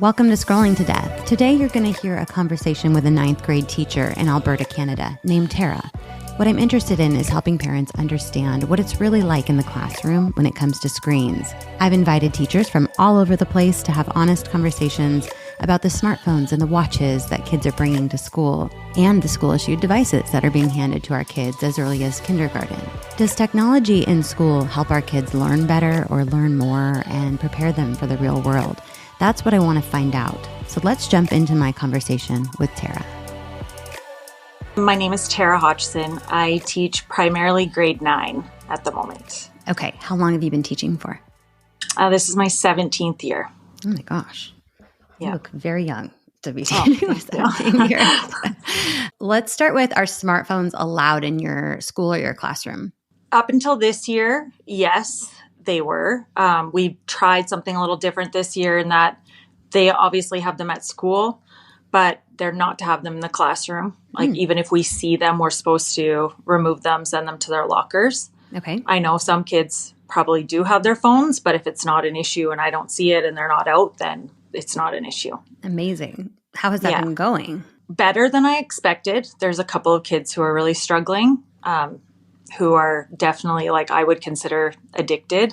Welcome to Scrolling to Death. Today you're going to hear a conversation with a 9th grade teacher in Alberta, Canada, named Tara. What I'm interested in is helping parents understand what it's really like in the classroom when it comes to screens. I've invited teachers from all over the place to have honest conversations about the smartphones and the watches that kids are bringing to school and the school-issued devices that are being handed to our kids as early as kindergarten. Does technology in school help our kids learn better or learn more and prepare them for the real world? That's what I want to find out. So let's jump into my conversation with Tara. My name is Tara Hodgson. I teach primarily grade 9 at the moment. Okay, how long have you been teaching for? This is my 17th year. Oh my gosh. Yeah. You look very young to be teaching for 17 years. Let's start with, are smartphones allowed in your school or your classroom? Up until this year, yes, they were. We tried something a little different this year in that they obviously have them at school, but they're not to have them in the classroom. Like even if we see them, we're supposed to remove them, send them to their lockers. Okay. I know some kids probably do have their phones, but if it's not an issue and I don't see it and they're not out, then it's not an issue. Amazing. How has that been going? Better than I expected. There's a couple of kids who are really struggling, who are definitely, like, I would consider addicted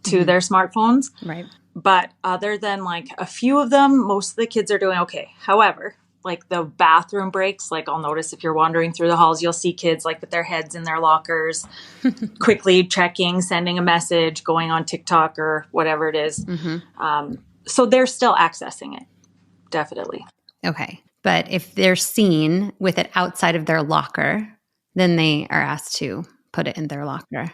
to their smartphones. Right. But other than like a few of them, most of the kids are doing okay. However, like the bathroom breaks, like I'll notice if you're wandering through the halls, you'll see kids like with their heads in their lockers, quickly checking, sending a message, going on TikTok or whatever it is. So they're still accessing it. Definitely. Okay. But if they're seen with it outside of their locker, then they are asked to put it in their locker.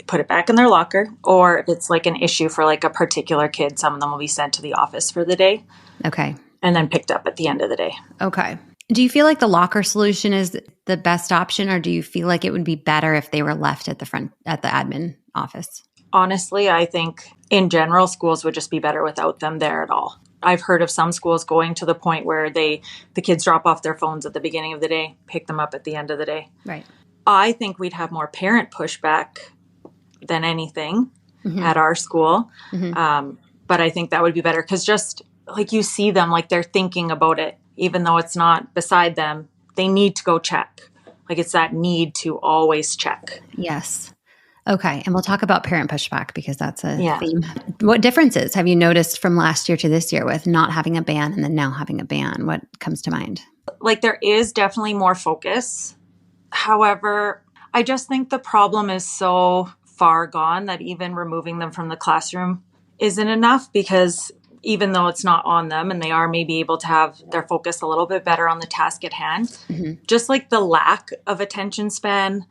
Put it back in their locker. Or if it's like an issue for like a particular kid, some of them will be sent to the office for the day. Okay. And then picked up at the end of the day. Okay. Do you feel like the locker solution is the best option, or do you feel like it would be better if they were left at the admin office? Honestly, I think in general, schools would just be better without them there at all. I've heard of some schools going to the point where the kids drop off their phones at the beginning of the day, pick them up at the end of the day. Right. I think we'd have more parent pushback than anything at our school. But I think that would be better because just like you see them, like they're thinking about it, even though it's not beside them, they need to go check. Like it's that need to always check. Yes. Okay. And we'll talk about parent pushback because that's a theme. What differences have you noticed from last year to this year with not having a ban and then now having a ban? What comes to mind? Like there is definitely more focus. However, I just think the problem is so far gone that even removing them from the classroom isn't enough, because even though it's not on them and they are maybe able to have their focus a little bit better on the task at hand, just like the lack of attention span,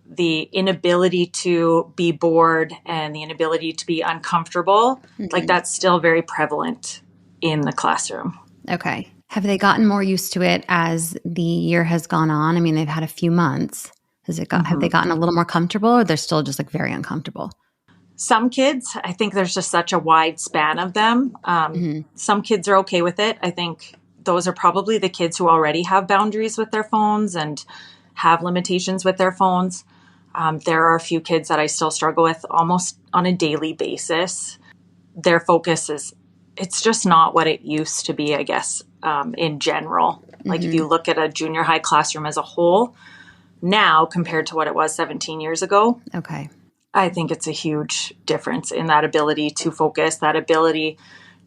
the inability to be bored and the inability to be uncomfortable, like that's still very prevalent in the classroom. Okay. Have they gotten more used to it as the year has gone on? I mean, they've had a few months. Have they gotten a little more comfortable, or they're still just like very uncomfortable? Some kids, I think there's just such a wide span of them. Some kids are okay with it. I think those are probably the kids who already have boundaries with their phones and have limitations with their phones. There are a few kids that I still struggle with almost on a daily basis. Their focus it's just not what it used to be, I guess, in general. Like if you look at a junior high classroom as a whole now compared to what it was 17 years ago. Okay. I think it's a huge difference in that ability to focus, that ability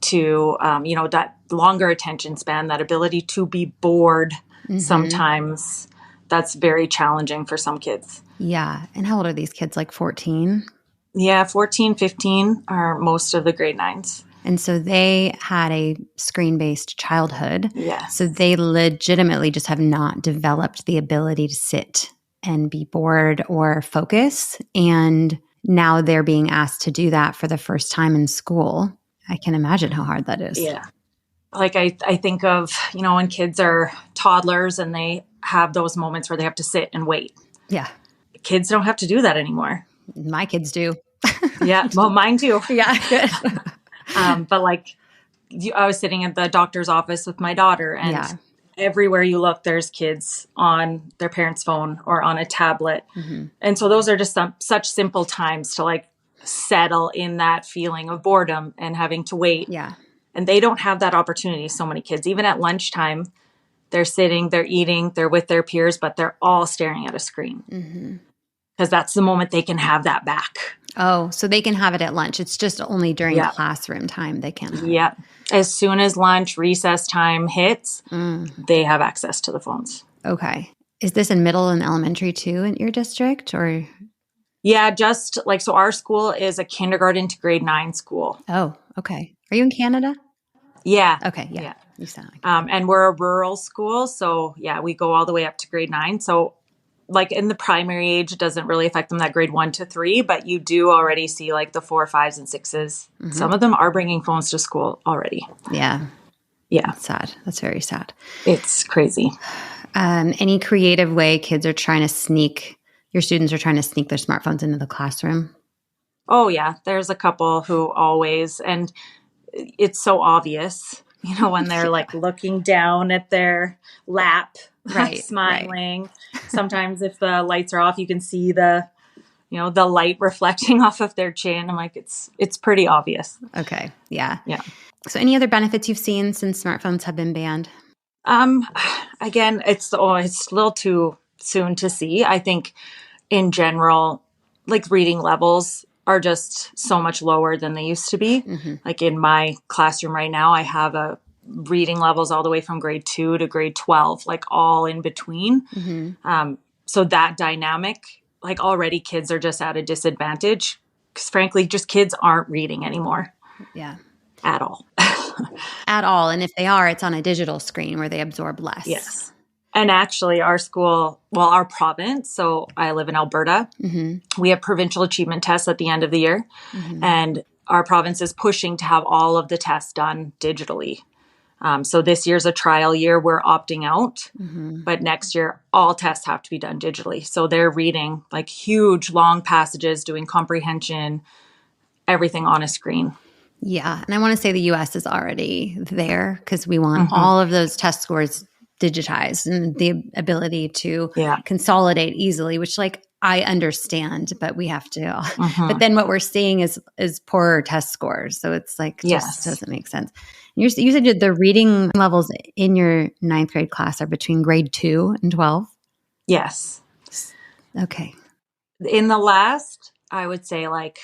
to, that longer attention span, that ability to be bored sometimes. That's very challenging for some kids. Yeah. And how old are these kids? Like 14? Yeah, 14, 15 are most of the grade 9s. And so they had a screen-based childhood. Yeah. So they legitimately just have not developed the ability to sit and be bored or focus. And now they're being asked to do that for the first time in school. I can imagine how hard that is. Yeah. Like I think of, when kids are toddlers and they have those moments where they have to sit and wait. Yeah. Kids don't have to do that anymore. My kids do. Yeah. Well, mine too. Yeah. Good. But like I was sitting at the doctor's office with my daughter, and everywhere you look, there's kids on their parents' phone or on a tablet. And so those are just such simple times to like settle in that feeling of boredom and having to wait. Yeah. And they don't have that opportunity. So many kids, even at lunchtime, they're sitting, they're eating, they're with their peers, but they're all staring at a screen because that's the moment they can have that back. Oh, so they can have it at lunch. It's just only during classroom time they can't have it. As soon as lunch, recess time hits, they have access to the phones. Okay. Is this in middle and elementary too in your district, or? Yeah, just like, so our school is a kindergarten to grade 9 school. Oh, okay. Are you in Canada? Yeah. Okay. Yeah. You sound like and we're a rural school. So yeah, we go all the way up to grade 9. So like in the primary age, it doesn't really affect them that grade 1 to 3, but you do already see like the 4, 5s, and 6s. Some of them are bringing phones to school already. Yeah. Yeah. That's sad. That's very sad. It's crazy. Any creative way kids are trying to sneak, your students are trying to sneak their smartphones into the classroom? Oh yeah. There's a couple who always, and it's so obvious, when they're like looking down at their lap, smiling. Right. Sometimes if the lights are off, you can see the light reflecting off of their chin. I'm like, it's pretty obvious. Okay. Yeah. Yeah. So any other benefits you've seen since smartphones have been banned? Again, it's a little too soon to see. I think in general, like reading levels are just so much lower than they used to be. Like in my classroom right now, I have a reading levels all the way from grade 2 to grade 12, like all in between. So that dynamic, like already kids are just at a disadvantage because frankly, just kids aren't reading anymore. Yeah. At all. At all. And if they are, it's on a digital screen where they absorb less. Yes. And actually our school, our province, so I live in Alberta, we have provincial achievement tests at the end of the year. And our province is pushing to have all of the tests done digitally. So this year's a trial year. We're opting out. But next year, all tests have to be done digitally. So they're reading like huge, long passages, doing comprehension, everything on a screen. Yeah. And I want to say the U.S. is already there because we want all of those test scores digitized and the ability to consolidate easily, which like I understand, but we have to. But then what we're seeing is poorer test scores. So it's like, just doesn't make sense. You said the reading levels in your 9th grade class are between grade 2 and 12? Yes. Okay. In the last, I would say like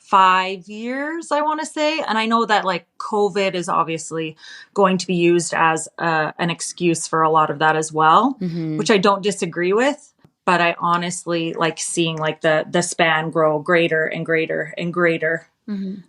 5 years, I want to say. And I know that like COVID is obviously going to be used as an excuse for a lot of that as well, which I don't disagree with. But I honestly like seeing like the span grow greater and greater and greater.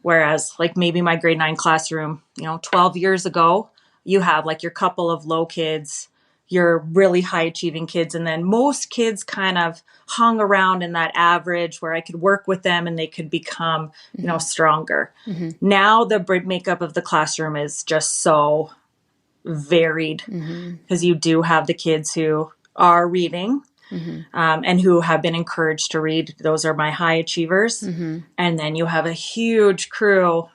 Whereas like maybe my grade 9 classroom, 12 years ago, you have like your couple of low kids, your really high achieving kids. And then most kids kind of hung around in that average where I could work with them and they could become, stronger. Now the makeup of the classroom is just so varied because you do have the kids who are reading and who have been encouraged to read. Those are my high achievers. And then you have a huge crew,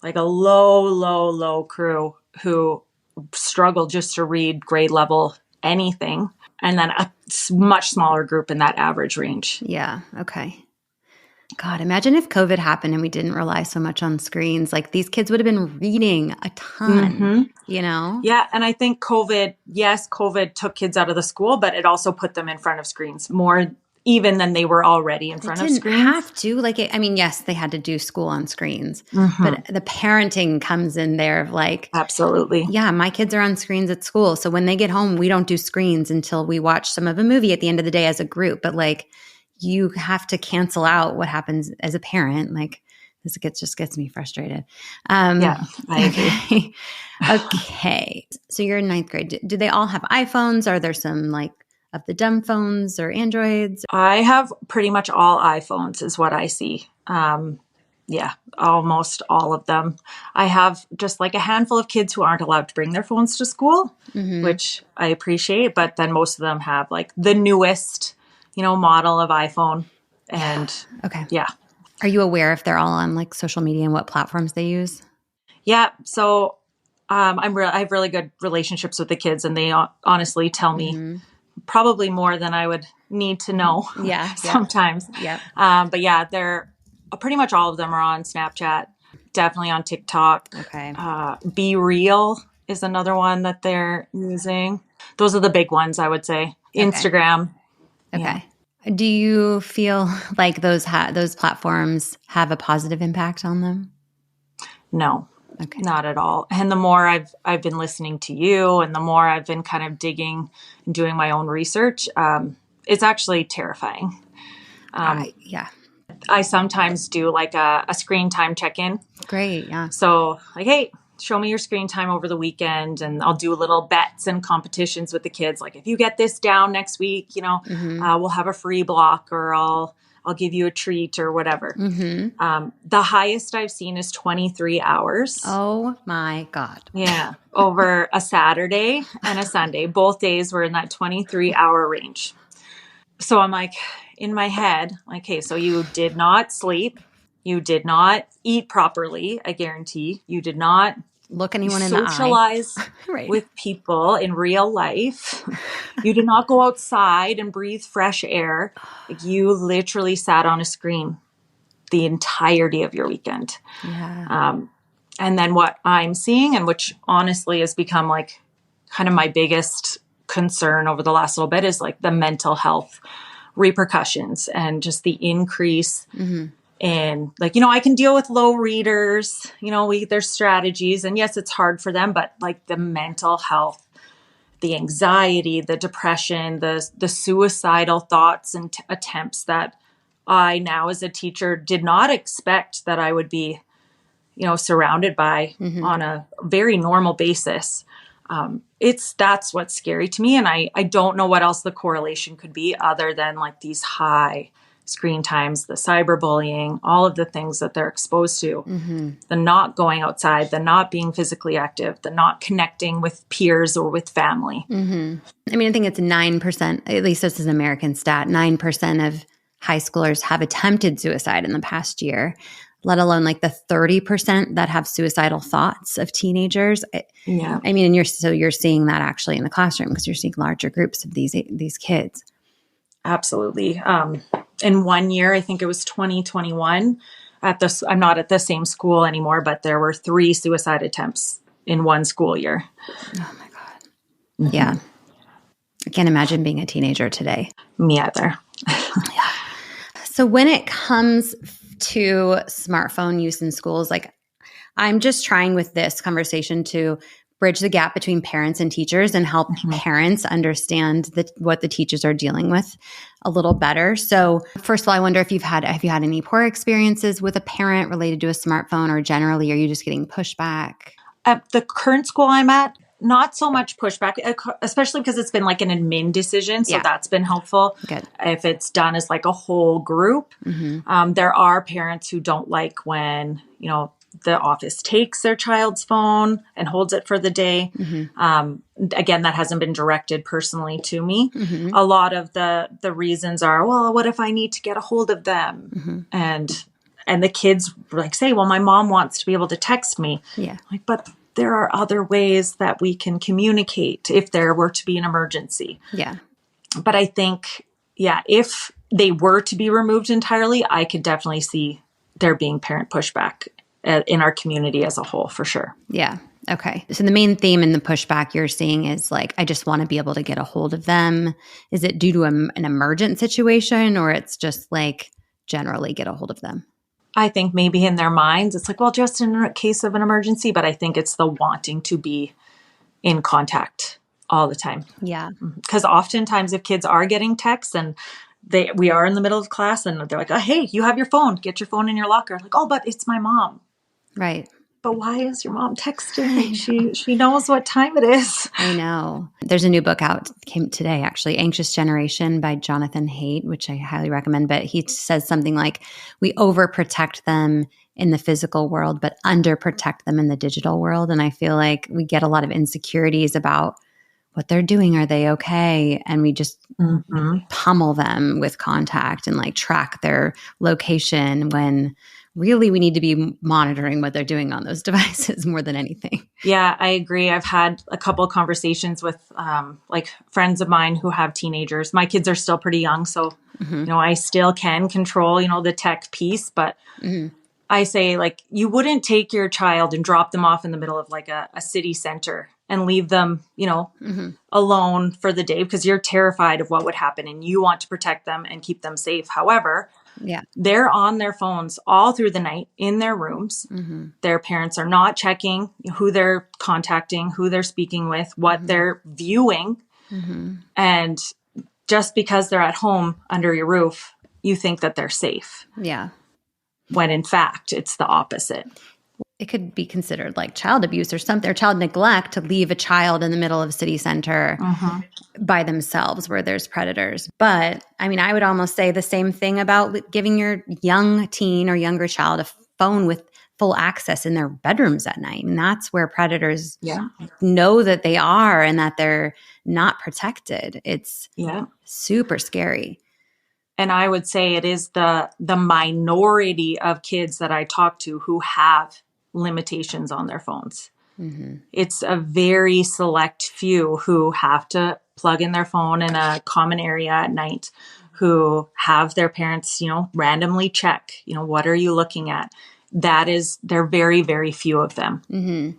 like a low crew who struggle just to read grade level anything. And then a much smaller group in that average range. Yeah. Okay. God, imagine if COVID happened and we didn't rely so much on screens. Like these kids would have been reading a ton, Yeah. And I think COVID took kids out of the school, but it also put them in front of screens more even than they were already in front of screens. They didn't have to. Yes, they had to do school on screens, but the parenting comes in there of like, absolutely. Yeah, my kids are on screens at school. So when they get home, we don't do screens until we watch some of a movie at the end of the day as a group. But like, you have to cancel out what happens as a parent. Like this just gets me frustrated. Yeah, I agree. Okay. So you're in 9th grade. Do they all have iPhones? Are there some like of the dumb phones or Androids? I have pretty much all iPhones is what I see. Yeah, almost all of them. I have just like a handful of kids who aren't allowed to bring their phones to school, which I appreciate. But then most of them have like the newest model of iPhone. And yeah. Are you aware if they're all on like social media and what platforms they use? Yeah. So I have really good relationships with the kids and they honestly tell me probably more than I would need to know sometimes. Yeah. But yeah, they're pretty much all of them are on Snapchat. definitely on TikTok. Okay. Be Real is another one that they're using. Those are the big ones, I would say. Instagram. Yeah. Okay. Do you feel like those platforms have a positive impact on them? No, Okay. not at all. And the more I've been listening to you, and the more I've been kind of digging and doing my own research, it's actually terrifying. Yeah. I sometimes do like a screen time check-in. Great. Yeah. So like, hey, show me your screen time over the weekend, and I'll do little bets and competitions with the kids. Like, if you get this down next week, we'll have a free block, or I'll give you a treat or whatever. The highest I've seen is 23 hours. Oh my God. Yeah. Over a Saturday and a Sunday. Both days were in that 23-hour range. So I'm like, in my head, like, hey, so you did not sleep. You did not eat properly. I guarantee you did not look anyone in the eye. Socialize Right. with people in real life. You did not go outside and breathe fresh air. Like, you literally sat on a screen the entirety of your weekend. Yeah. And then what I'm seeing, and which honestly has become like kind of my biggest concern over the last little bit, is like the mental health repercussions and just the increase in, like, I can deal with low readers, there's strategies, and yes, it's hard for them, but like the mental health, the anxiety, the depression, the suicidal thoughts and attempts that I now as a teacher did not expect that I would be, surrounded by on a very normal basis. That's what's scary to me. And I don't know what else the correlation could be other than like these high screen times, the cyberbullying, all of the things that they're exposed to, the not going outside, the not being physically active, the not connecting with peers or with family. I mean, I think it's 9%, at least this is an American stat, 9% of high schoolers have attempted suicide in the past year, let alone like the 30% that have suicidal thoughts of teenagers. Yeah. I mean, and you're seeing that actually in the classroom because you're seeing larger groups of these kids. Absolutely. In one year, I think it was 2021, I'm not at the same school anymore, but there were 3 suicide attempts in one school year. Oh my God. Yeah. I can't imagine being a teenager today. Me either. Yeah. So when it comes to smartphone use in schools, like, I'm just trying with this conversation to bridge the gap between parents and teachers and help parents understand what the teachers are dealing with a little better. So first of all, I wonder if have you had any poor experiences with a parent related to a smartphone, or generally, are you just getting pushback? At the current school I'm at, not so much pushback, especially because it's been like an admin decision. So that's been helpful. Good. If it's done as like a whole group. There are parents who don't like when, the office takes their child's phone and holds it for the day. Again, that hasn't been directed personally to me. A lot of the reasons are, well, what if I need to get a hold of them? And the kids like say, well, my mom wants to be able to text me. Yeah. Like, but there are other ways that we can communicate if there were to be an emergency. Yeah. But I think, if they were to be removed entirely, I could definitely see there being parent pushback in our community as a whole, for sure. Yeah. Okay. So the main theme in the pushback you're seeing is like, I just want to be able to get a hold of them. Is it due to an emergent situation, or it's just like generally get a hold of them? I think maybe in their minds, it's like, well, just in a case of an emergency, but I think it's the wanting to be in contact all the time. Yeah. Because oftentimes if kids are getting texts and we are in the middle of class and they're like, oh, hey, you have your phone, get your phone in your locker. Like, oh, but it's my mom. Right. But why is your mom texting me? She knows what time it is. I know. There's a new book out, came today actually, Anxious Generation by Jonathan Haidt, which I highly recommend. But he says something like, we overprotect them in the physical world, but underprotect them in the digital world. And I feel like we get a lot of insecurities about what they're doing. Are they okay? And we just pummel them with contact and like track their location when really we need to be monitoring what they're doing on those devices more than anything. Yeah, I agree. I've had a couple of conversations with like friends of mine who have teenagers. My kids are still pretty young, so I still can control, the tech piece, but I say, like, you wouldn't take your child and drop them off in the middle of like a city center and leave them, alone for the day because you're terrified of what would happen and you want to protect them and keep them safe. However, Yeah. they're on their phones all through the night in their rooms. Their parents are not checking who they're contacting, who they're speaking with, what they're viewing. And just because they're at home under your roof, you think that they're safe. Yeah. When in fact, it's the opposite. It could be considered like child abuse or something, or child neglect to leave a child in the middle of a city center by themselves where there's predators. But I mean, I would almost say the same thing about giving your young teen or younger child a phone with full access in their bedrooms at night. And that's where predators know that they are and that they're not protected. It's super scary. And I would say it is the minority of kids that I talk to who have limitations on their phones. It's a very select few who have to plug in their phone in a common area at night, who have their parents, randomly check, what are you looking at? They're very, very few of them.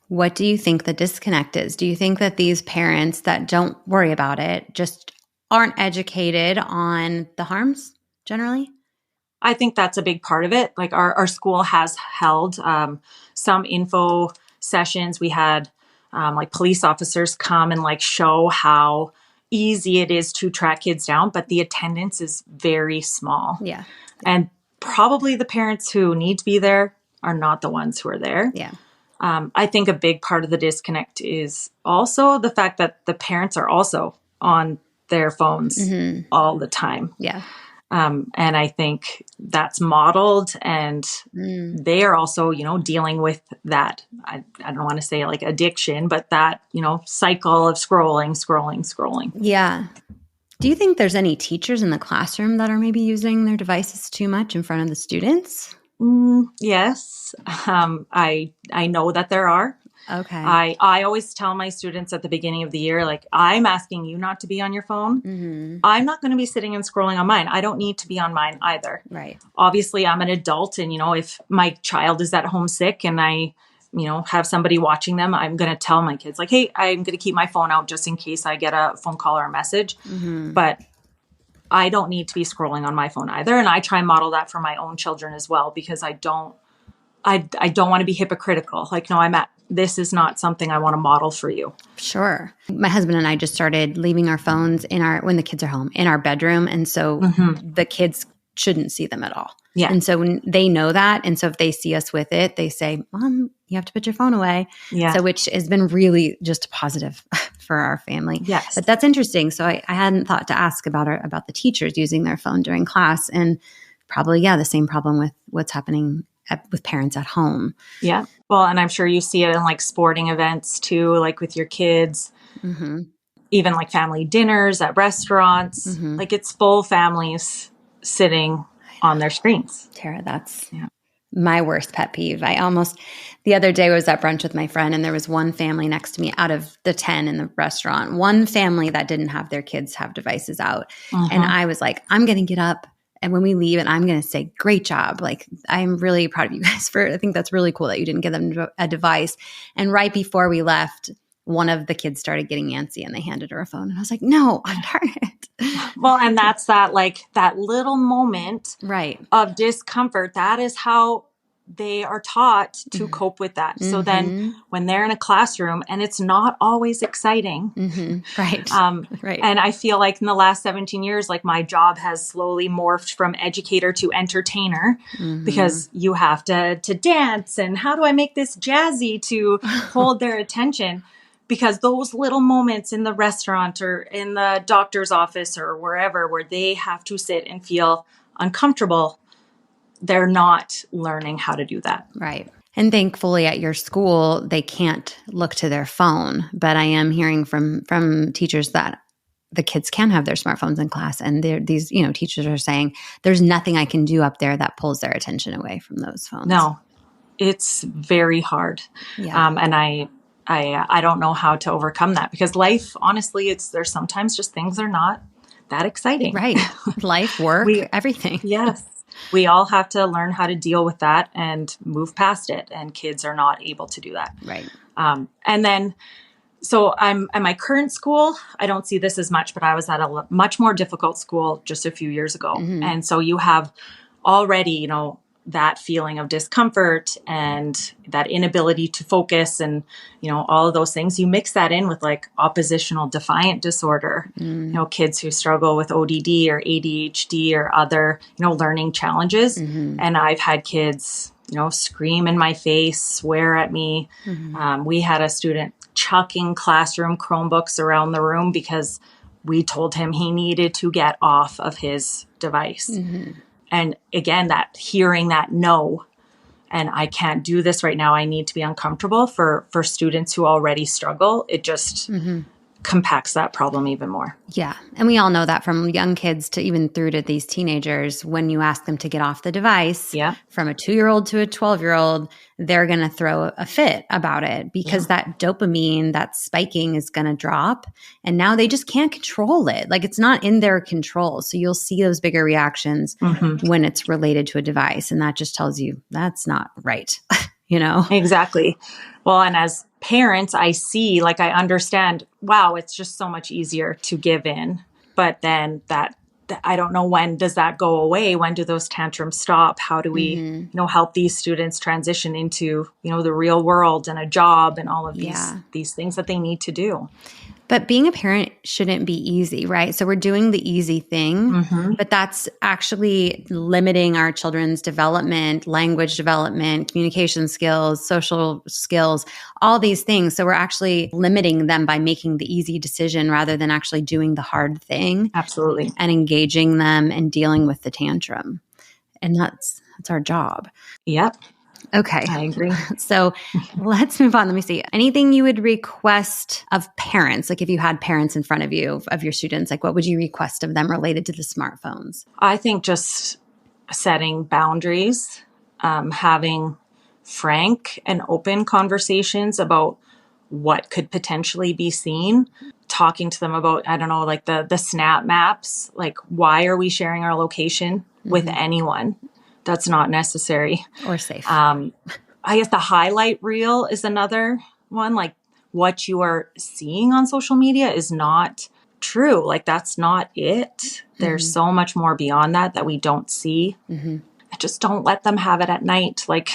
What do you think the disconnect is? Do you think that these parents that don't worry about it just aren't educated on the harms generally? I think that's a big part of it. Like our school has held some info sessions. We had like police officers come and like show how easy it is to track kids down, but the attendance is very small. Yeah. And probably the parents who need to be there are not the ones who are there. Yeah. I think a big part of the disconnect is also the fact that the parents are also on their phones all the time. Yeah. And I think that's modeled and they are also, dealing with that. I don't want to say like addiction, but that, cycle of scrolling. Yeah. Do you think there's any teachers in the classroom that are maybe using their devices too much in front of the students? Yes. I know that there are. Okay. I always tell my students at the beginning of the year, like, I'm asking you not to be on your phone. I'm not going to be sitting and scrolling on mine. I don't need to be on mine either. Right. Obviously, I'm an adult. And, if my child is at home sick and I, have somebody watching them, I'm going to tell my kids, like, hey, I'm going to keep my phone out just in case I get a phone call or a message. But I don't need to be scrolling on my phone either. And I try and model that for my own children as well, because I don't want to be hypocritical. Like, no, this is not something I want to model for you. Sure. My husband and I just started leaving our phones when the kids are home in our bedroom. And so the kids shouldn't see them at all. Yeah. And so when they know that, and so if they see us with it, they say, Mom, you have to put your phone away. Yeah. So which has been really just positive for our family. Yes. But that's interesting. So I hadn't thought to ask about the teachers using their phone during class, and probably, the same problem with what's happening with parents at home. Yeah. Well, and I'm sure you see it in like sporting events too, like with your kids, even like family dinners at restaurants, like it's full families sitting on their screens. Tara, that's my worst pet peeve. The other day I was at brunch with my friend, and there was one family next to me out of the 10 in the restaurant, one family that didn't have their kids have devices out. And I was like, I'm going to get up. And when we leave, and I'm going to say, great job. Like, I'm really proud of you guys I think that's really cool that you didn't give them a device. And right before we left, one of the kids started getting antsy and they handed her a phone. And I was like, no, darn it. Well, and that's that little moment of discomfort. That is how they are taught to cope with that. So then when they're in a classroom, and it's not always exciting. Right. Right. And I feel like in the last 17 years, like my job has slowly morphed from educator to entertainer, because you have to dance. And how do I make this jazzy to hold their attention? Because those little moments in the restaurant or in the doctor's office or wherever, where they have to sit and feel uncomfortable, they're not learning how to do that. Right. And thankfully at your school, they can't look to their phone. But I am hearing from teachers that the kids can have their smartphones in class. And these, teachers are saying, there's nothing I can do up there that pulls their attention away from those phones. No, it's very hard. Yeah. And I don't know how to overcome that, because life, honestly, there's sometimes just things are not that exciting. Right. Life, work, everything. Yes. We all have to learn how to deal with that and move past it. And kids are not able to do that. Right. And then, so I'm at my current school. I don't see this as much, but I was at a much more difficult school just a few years ago. And so you have already, that feeling of discomfort and that inability to focus and, all of those things. You mix that in with like oppositional defiant disorder, kids who struggle with ODD or ADHD or other, learning challenges. And I've had kids, scream in my face, swear at me. We had a student chucking classroom Chromebooks around the room because we told him he needed to get off of his device. And again, that hearing that no, and I can't do this right now, I need to be uncomfortable for students who already struggle, it just compacts that problem even more. Yeah. And we all know that from young kids to even through to these teenagers, when you ask them to get off the device, from a 2-year-old to a 12-year-old, they're going to throw a fit about it because that dopamine, that spiking is going to drop. And now they just can't control it. Like it's not in their control. So you'll see those bigger reactions when it's related to a device. And that just tells you that's not right. Exactly. Well, and as parents, I see, like, I understand, wow, it's just so much easier to give in. But then that I don't know, when does that go away? When do those tantrums stop? How do we, help these students transition into, the real world and a job and all of these things that they need to do? But being a parent shouldn't be easy, right? So we're doing the easy thing, but that's actually limiting our children's development, language development, communication skills, social skills, all these things. So we're actually limiting them by making the easy decision rather than actually doing the hard thing. Absolutely. And engaging them and dealing with the tantrum. And that's our job. Yep. Okay. I agree. So let's move on. Let me see. Anything you would request of parents? Like if you had parents in front of you, of your students, like what would you request of them related to the smartphones? I think just setting boundaries, having frank and open conversations about what could potentially be seen, talking to them about, I don't know, like the snap maps, like why are we sharing our location with anyone? That's not necessary. Or safe. I guess the highlight reel is another one. Like what you are seeing on social media is not true. Like that's not it. There's so much more beyond that we don't see. Just don't let them have it at night. Like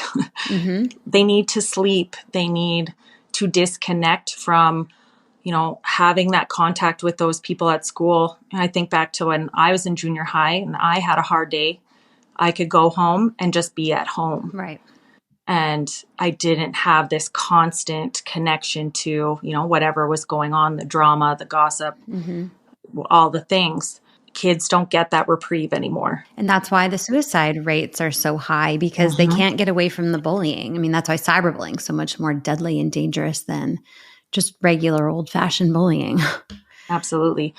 they need to sleep. They need to disconnect from, having that contact with those people at school. And I think back to when I was in junior high and I had a hard day. I could go home and just be at home. Right. And I didn't have this constant connection to, whatever was going on, the drama, the gossip, all the things. Kids don't get that reprieve anymore. And that's why the suicide rates are so high because they can't get away from the bullying. I mean, that's why cyberbullying is so much more deadly and dangerous than just regular old-fashioned bullying. Absolutely.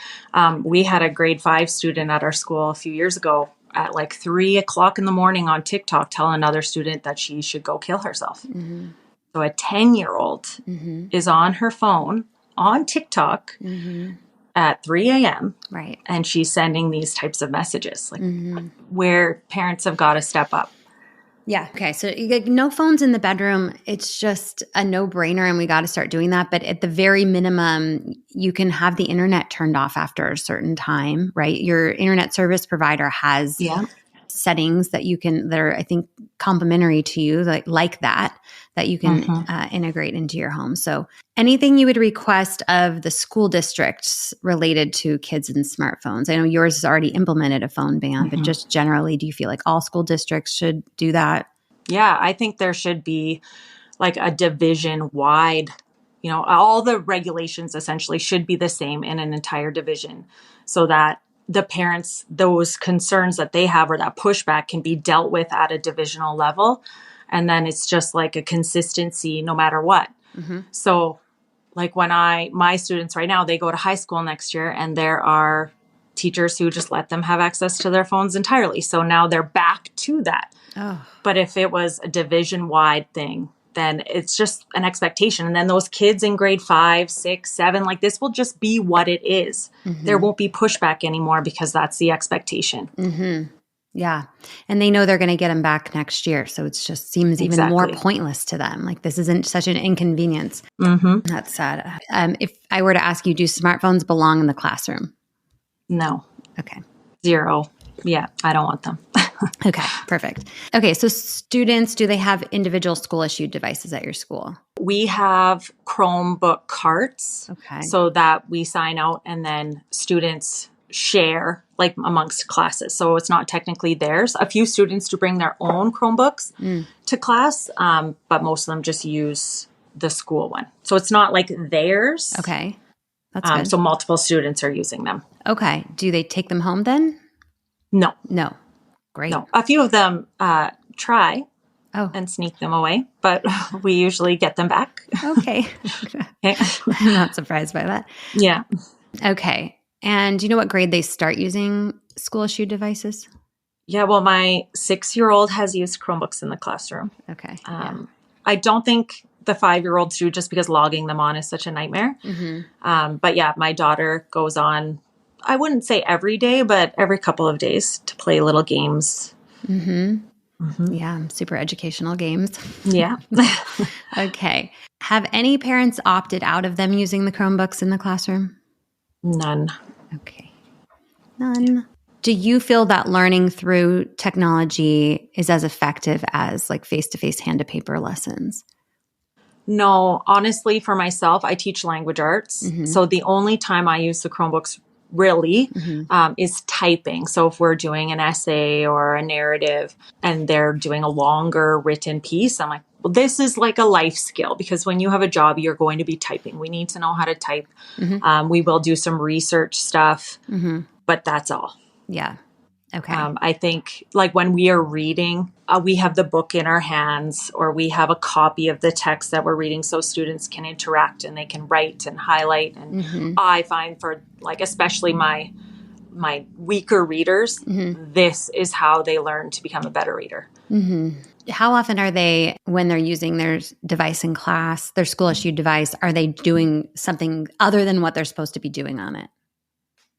We had a grade 5 student at our school a few years ago at like 3:00 in the morning on TikTok tell another student that she should go kill herself. So a 10-year-old is on her phone on TikTok at 3 a.m. Right. And she's sending these types of messages, like where parents have got to step up. Yeah. Okay. So no phones in the bedroom. It's just a no-brainer and we got to start doing that. But at the very minimum, you can have the internet turned off after a certain time, right? Your internet service provider has settings that are, I think, complementary to you, like that you can integrate into your home. So anything you would request of the school districts related to kids and smartphones? I know yours has already implemented a phone ban, but just generally, do you feel like all school districts should do that? Yeah, I think there should be like a division-wide, all the regulations essentially should be the same in an entire division so that the parents, those concerns that they have or that pushback can be dealt with at a divisional level. And then it's just like a consistency no matter what. So like when my students right now, they go to high school next year and there are teachers who just let them have access to their phones entirely. So now they're back to that. But if it was a division-wide thing, then it's just an expectation. And then those kids in grade 5, 6, 7, like this will just be what it is. There won't be pushback anymore because that's the expectation. Yeah. And they know they're going to get them back next year. So it just seems even more pointless to them. Like this isn't such an inconvenience. That's sad. If I were to ask you, do smartphones belong in the classroom? No. Okay. 0. Yeah, I don't want them. Okay, perfect. Okay, so students, do they have individual school issued devices at your school? We have Chromebook carts so that we sign out and then students share like amongst classes. So it's not technically theirs. A few students do bring their own Chromebooks to class, but most of them just use the school one. So it's not like theirs. Okay, that's good. So multiple students are using them. Okay. Do they take them home then? No. Great. No. A few of them try and sneak them away, but we usually get them back. Okay. I'm not surprised by that. Yeah. Okay. And do you know what grade they start using school-issued devices? Yeah, well, my 6-year-old has used Chromebooks in the classroom. Okay. I don't think the 5-year-olds do, just because logging them on is such a nightmare. But yeah, my daughter goes on, I wouldn't say every day, but every couple of days to play little games. Yeah, super educational games. Yeah. Okay. Have any parents opted out of them using the Chromebooks in the classroom? None. Okay. None. Do you feel that learning through technology is as effective as like face-to-face hand-to-paper lessons? No, honestly, for myself, I teach language arts. So the only time I use the Chromebooks really is typing. So if we're doing an essay or a narrative and they're doing a longer written piece, I'm like, well, this is like a life skill, because when you have a job, you're going to be typing. We need to know how to type. We will do some research stuff, but that's all. Yeah. Okay. I think like when we are reading, we have the book in our hands, or we have a copy of the text that we're reading so students can interact and they can write and highlight. And I find for like, especially my weaker readers, this is how they learn to become a better reader. How often are they, when they're using their device in class, their school issued device, are they doing something other than what they're supposed to be doing on it?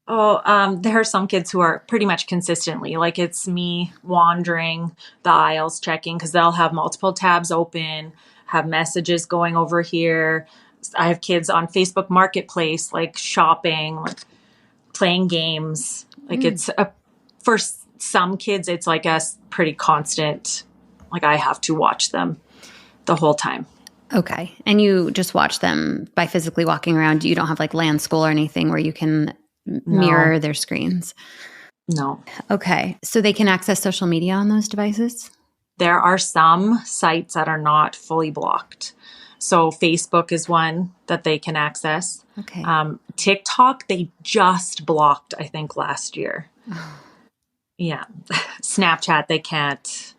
There are some kids who are pretty much consistently, like it's me wandering the aisles checking, because they'll have multiple tabs open, have messages going over here. I have kids on Facebook Marketplace, like shopping, like playing games. Like for some kids, it's like a pretty constant, like I have to watch them the whole time. Okay. And you just watch them by physically walking around. You don't have like land school or anything where you can mirror their screens? No. Okay. So they can access social media on those devices? There are some sites that are not fully blocked. So Facebook is one that they can access. Okay. TikTok, they just blocked, I think, last year. Yeah. Snapchat, they can't.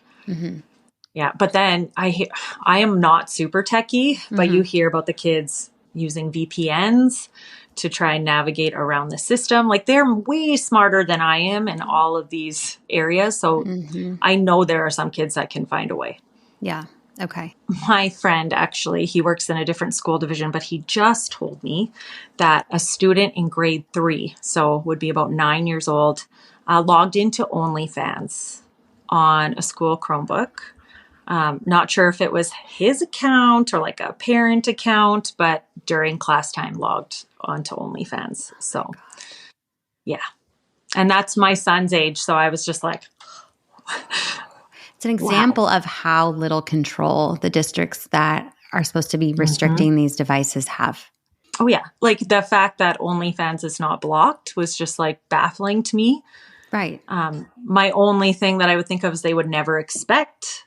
Yeah. But then I am not super techie, but you hear about the kids using VPNs to try and navigate around the system. Like they're way smarter than I am in all of these areas. So I know there are some kids that can find a way. Yeah. Okay. My friend, actually, he works in a different school division, but he just told me that a student in grade 3, so would be about 9 years old, logged into OnlyFans on a school Chromebook. Not sure if it was his account or like a parent account, but during class time logged onto OnlyFans. So, yeah. And that's my son's age. So I was just like, it's an example of how little control the districts that are supposed to be restricting these devices have. Oh, yeah. Like the fact that OnlyFans is not blocked was just like baffling to me. Right. My only thing that I would think of is they would never expect,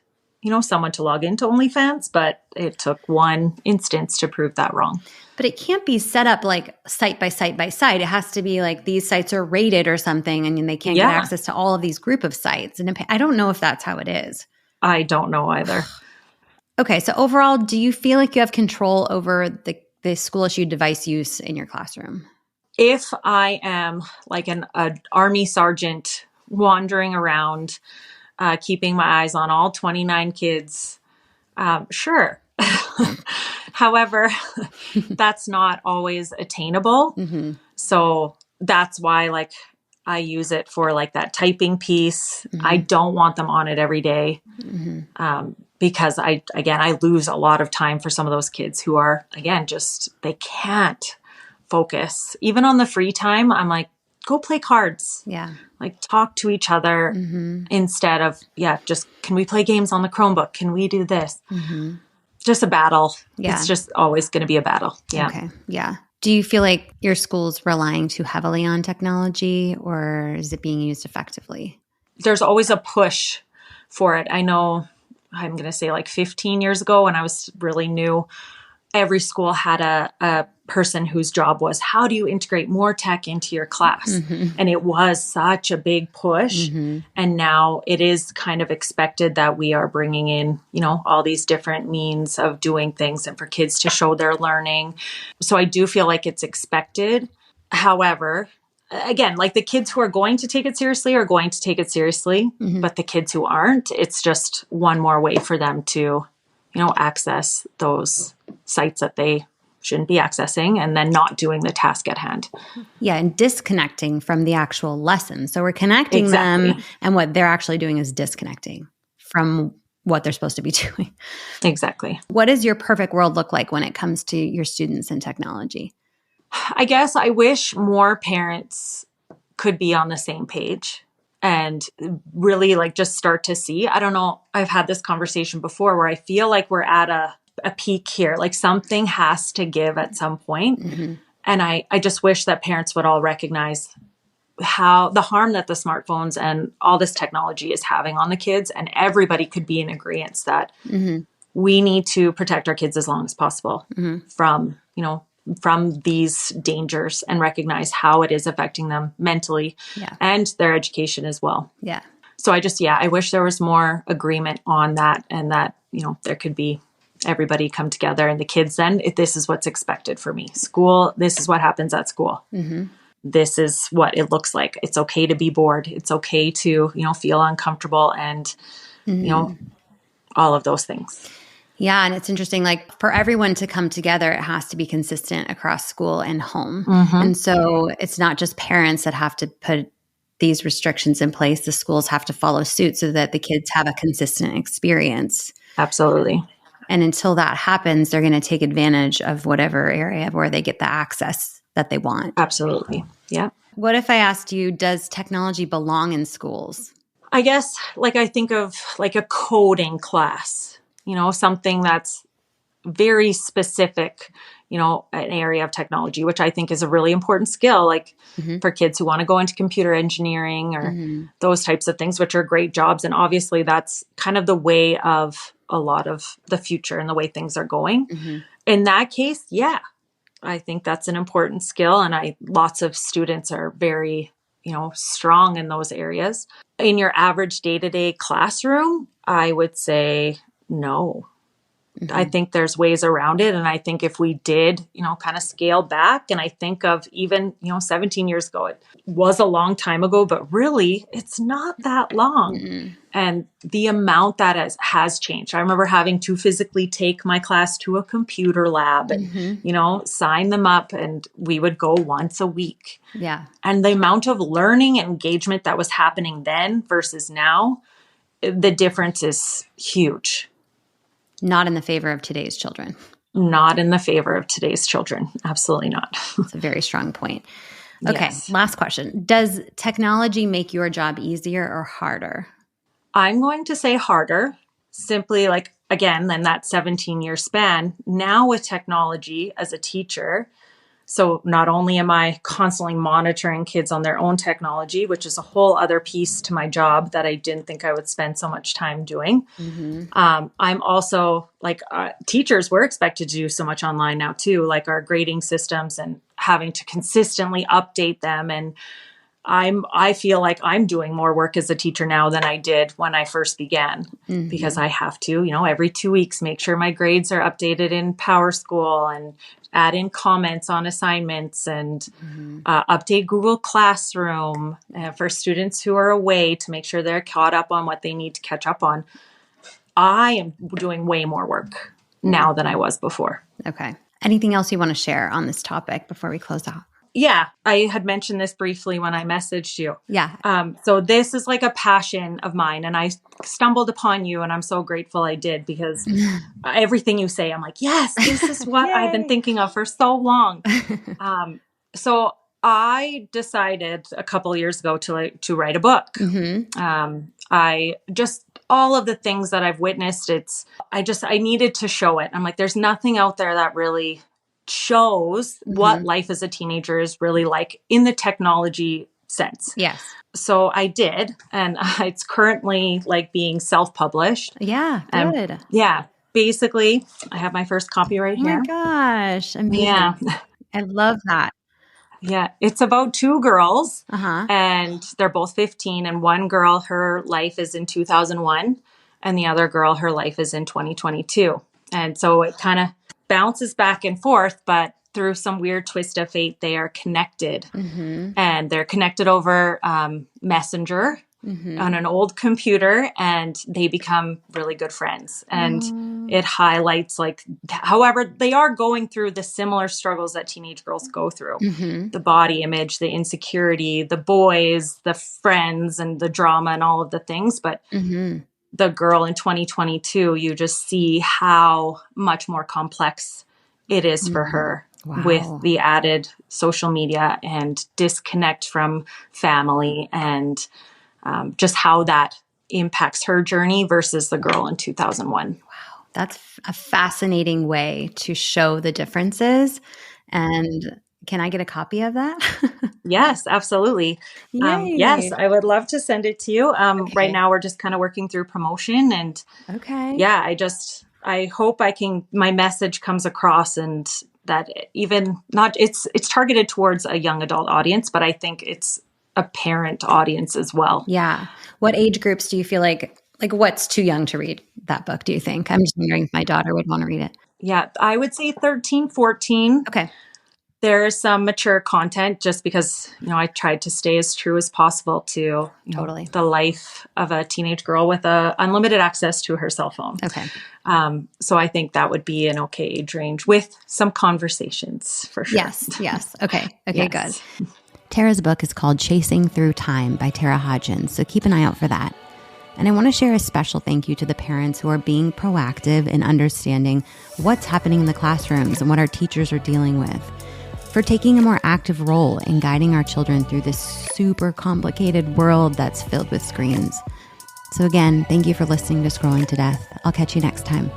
someone to log into OnlyFans, but it took one instance to prove that wrong. But it can't be set up like site by site by site. It has to be like these sites are rated or something, and they can't get access to all of these group of sites. And I don't know if that's how it is. I don't know either. Okay. So overall, do you feel like you have control over the school-issued device use in your classroom? If I am like an army sergeant wandering around, keeping my eyes on all 29 kids, sure. However, that's not always attainable. So that's why I use it for like that typing piece. I don't want them on it every day. Because I lose a lot of time for some of those kids who are, again, they can't focus. Even on the free time, I'm like, go play cards. Yeah. Like talk to each other instead of, just can we play games on the Chromebook? Can we do this? Just a battle. Yeah. It's just always going to be a battle. Yeah. Okay. Yeah. Do you feel like your school's relying too heavily on technology, or is it being used effectively? There's always a push for it. I know, I'm going to say like 15 years ago when I was really new, every school had a person whose job was, how do you integrate more tech into your class? And it was such a big push. And now it is kind of expected that we are bringing in, all these different means of doing things and for kids to show their learning. So I do feel like it's expected. However, again, like the kids who are going to take it seriously are going to take it seriously, but the kids who aren't, it's just one more way for them to, access those sites that they shouldn't be accessing and then not doing the task at hand. Yeah, and disconnecting from the actual lesson. So we're connecting them, and what they're actually doing is disconnecting from what they're supposed to be doing. Exactly. What does your perfect world look like when it comes to your students and technology? I guess I wish more parents could be on the same page and really like just start to see. I don't know. I've had this conversation before where I feel like we're at a peak here. Like something has to give at some point. And I just wish that parents would all recognize how the harm that the smartphones and all this technology is having on the kids, and everybody could be in agreement that we need to protect our kids as long as possible from these dangers and recognize how it is affecting them mentally and their education as well. Yeah. So I wish there was more agreement on that, and that, there could be everybody come together, and the kids then, if this is what's expected for me. School, this is what happens at school. This is what it looks like. It's okay to be bored. It's okay to, feel uncomfortable and, all of those things. Yeah. And it's interesting, like for everyone to come together, it has to be consistent across school and home. And so it's not just parents that have to put these restrictions in place. The schools have to follow suit so that the kids have a consistent experience. Absolutely. And until that happens, they're going to take advantage of whatever area where they get the access that they want. Absolutely. Yeah. What if I asked you, does technology belong in schools? I guess like I think of like a coding class, something that's very specific, an area of technology, which I think is a really important skill, like for kids who want to go into computer engineering or those types of things, which are great jobs. And obviously that's kind of the way of a lot of the future and the way things are going. In that case, I think that's an important skill. And lots of students are very, strong in those areas. In your average day-to-day classroom, I would say no. I think there's ways around it. And I think if we did, kind of scale back, and I think of even, 17 years ago, it was a long time ago, but really it's not that long. And the amount that has changed. I remember having to physically take my class to a computer lab and, sign them up, and we would go once a week. Yeah. And the amount of learning and engagement that was happening then versus now, the difference is huge. Not in the favor of today's children. Not in the favor of today's children. Absolutely not. That's a very strong point. Okay, Yes. Last question. Does technology make your job easier or harder? I'm going to say harder, simply like, again, than that 17-year span. Now with technology as a teacher, so not only am I constantly monitoring kids on their own technology, which is a whole other piece to my job that I didn't think I would spend so much time doing. I'm also like teachers, we're expected to do so much online now too, like our grading systems and having to consistently update them. And I feel like I'm doing more work as a teacher now than I did when I first began, because I have to, every 2 weeks, make sure my grades are updated in PowerSchool and add in comments on assignments and update Google Classroom for students who are away to make sure they're caught up on what they need to catch up on. I am doing way more work now than I was before. Okay. Anything else you want to share on this topic before we close out? Yeah, I had mentioned this briefly when I messaged you. Yeah. So this is like a passion of mine, and I stumbled upon you, and I'm so grateful I did, because everything you say, I'm like, yes, this is what I've been thinking of for so long. So I decided a couple years ago to write a book. I just, all of the things that I've witnessed, I needed to show it. I'm like, there's nothing out there that really shows what life as a teenager is really like in the technology sense. Yes. So I did, and it's currently like being self-published. Yeah, good. Yeah, basically, I have my first copy right here. Oh my gosh, amazing. Yeah. I love that. Yeah, it's about two girls, Uh-huh. and they're both 15, and one girl, her life is in 2001, and the other girl, her life is in 2022. And so it kind of bounces back and forth, but through some weird twist of fate, they are connected. And they're connected over Messenger on an old computer, and they become really good friends. And it highlights, like, however, they are going through the similar struggles that teenage girls go through. The body image, the insecurity, the boys, the friends, and the drama and all of the things. But the girl in 2022, you just see how much more complex it is for her. Wow. With the added social media and disconnect from family, and just how that impacts her journey versus the girl in 2001. Wow. That's a fascinating way to show the differences. And can I get a copy of that? Yes, absolutely. Yes, I would love to send it to you. Right now, we're just kind of working through promotion, and yeah, I hope my message comes across, and that even not, it's targeted towards a young adult audience, but I think it's a parent audience as well. Yeah. What age groups do you feel like what's too young to read that book, do you think? I'm just wondering if my daughter would want to read it. Yeah, I would say 13, 14. Okay. There is some mature content, just because, I tried to stay as true as possible to the life of a teenage girl with unlimited access to her cell phone. Okay. So I think that would be an okay age range with some conversations for sure. Yes. Okay, Yes. Good. Tara's book is called Chasing Through Time by Tara Hodgson, so keep an eye out for that. And I want to share a special thank you to the parents who are being proactive in understanding what's happening in the classrooms and what our teachers are dealing with, for taking a more active role in guiding our children through this super complicated world that's filled with screens. So again, thank you for listening to Scrolling to Death. I'll catch you next time.